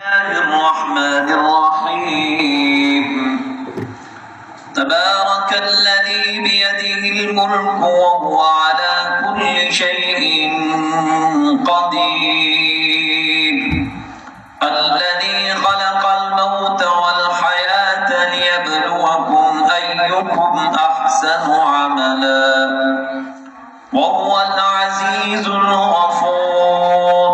الله الرحمن الرحيم. تبارك الذي بيده الملك وهو على كل شيء قدير. الذي خلق الموت والحياة ليبلوكم أيكم أحسن عملا وهو العزيز الغفور.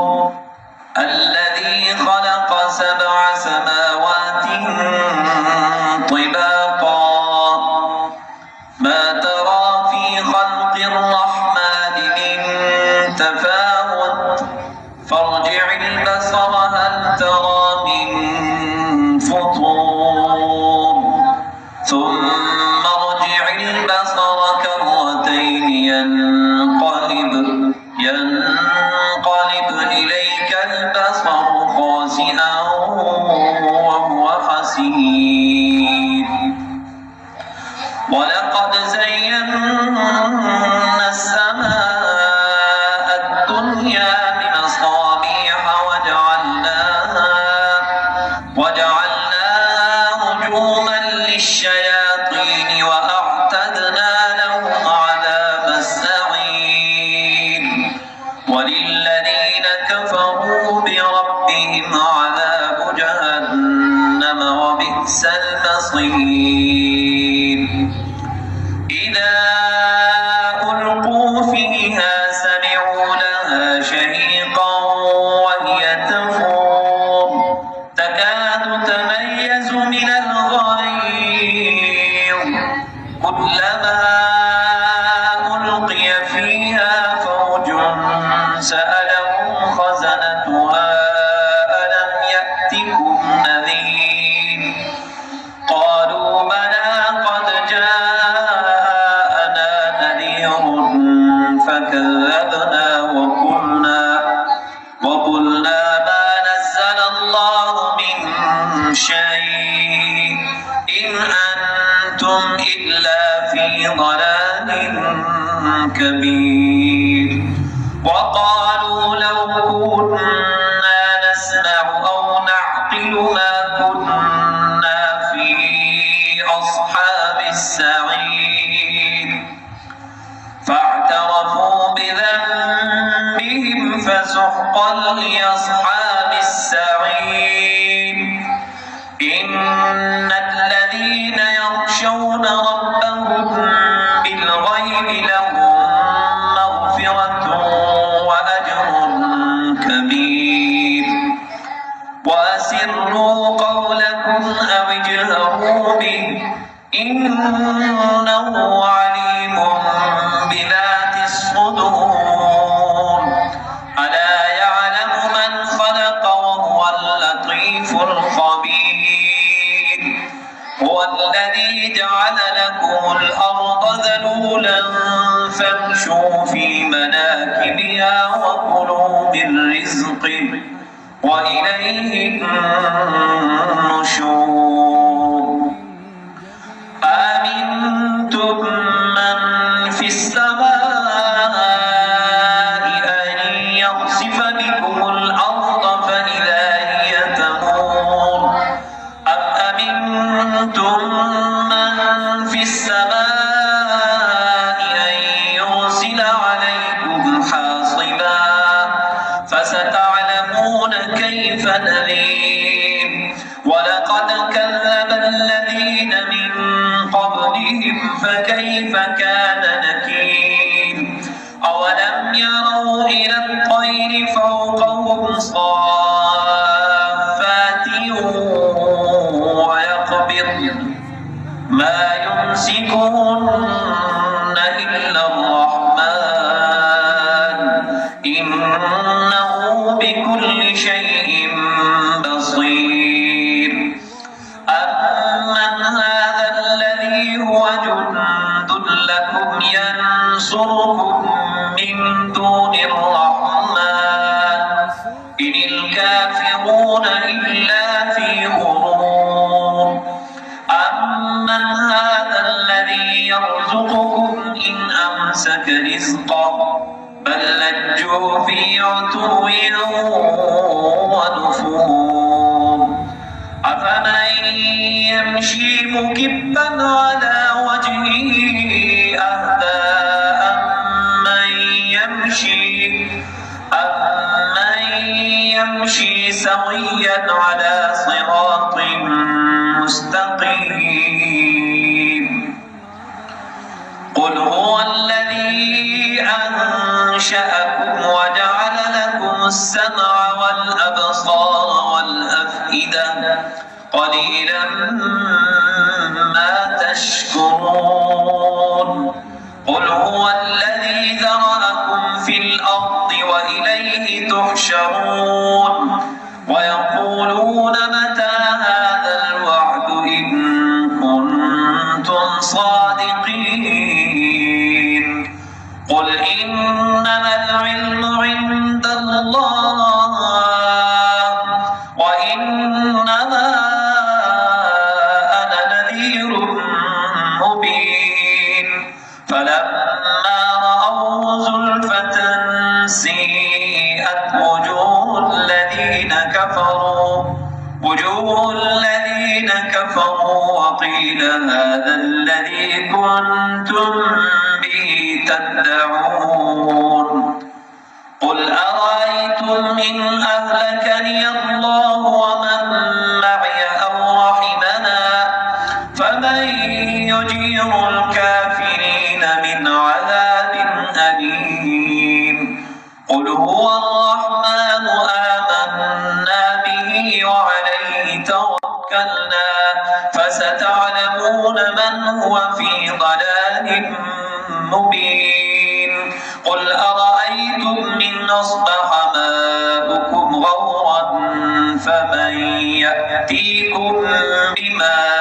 الذي خلق 7 سماوات طباقا ما ترى في خلق الرحمن من تفاوت فارجع البصر هل ترى من فطور ثم ارجع البصر كرتين ينقلب إليك البصر خاسئا وهو حسير. ولقد زينا السماء الدنيا بمصابيح وجعلناها رجوما للشياطين وأعتدنا لهم عذاب السعير. وللذين كفروا بربهم عذاب جهنم وبئس المصير. إذا ألقوا فيها سمعوا لها شهيقا وهي تفور تكاد تميز من الغيظ كلما ألقي فيها فوج سألهم خزنتها ألم يأتكم نذير قالوا بلى قد جاءنا نذير فكذبنا وقلنا ما نزل الله من شيء إن أنتم إلا في ضلال كبير. وقالوا لو كنا نسمع أو نعقل ما كنا في أصحاب السعير فاعترفوا بذنبهم فسحقا لأصحاب السعير. إن الذين يخشون ربهم بالغيب لهم مغفرة وأجر كبير. وأسروا قولكم أو اجهروا به إنه عليم بذات الصدور. ألا يعلم من خلق وهو اللطيف الخبير. هو الذي جعل لكم الأرض ذلولا فامشوا في مناكبها وكلوا من رزقه وإليه النشور. أأمنتم من في السماء أن يخسف بكم الأرض فإذا هي تمور أم أمنتم من في السماء أن يرسل عليكم حاصبا فستعلمون كيف نذير. ولقد كذب الذين من قبلهم فكيف كان نكير. أولم يروا إلى الطير فوقهم صافات ويقبضن ما يمسكهن إلا الرحمن إنه بكل شيء بصير. أمن هذا الذي هو جند لكم ينصركم من دون الرحمن إن الكافرون إلا في غرور. أمن هذا الذي يرزقكم إن أمسك رزقه بل لجوا في عتو ونفور. يمشي مكبا على وجهه أهدى أمن يمشي سويا على صراط مستقيم قل هو الذي أنشأكم وجعل لكم السمع والأبصار والأفئدة قليلا ما تشكرون قل هو الذي ذرأكم في الأرض وإليه تحشرون ويقولون متى هذا الوعد إن كنتم صادقين قل إنما العلم عند الله وإنما أنا نذير مبين فلما رأوه زلفة سيئت وجوه الذين كفروا وقيل هذا الذي كنتم به تدعون قل أرأيتم إن أهلكني الله ومن معي أو رحمنا فمن يجير الكافرين من عذاب أليم قل هو الرحمن آمنا به وعليه توكلنا فستعلمون من هو في ضلال مبين قل أرأيتم إن أصبح ماؤكم غورا فمن يأتيكم بماء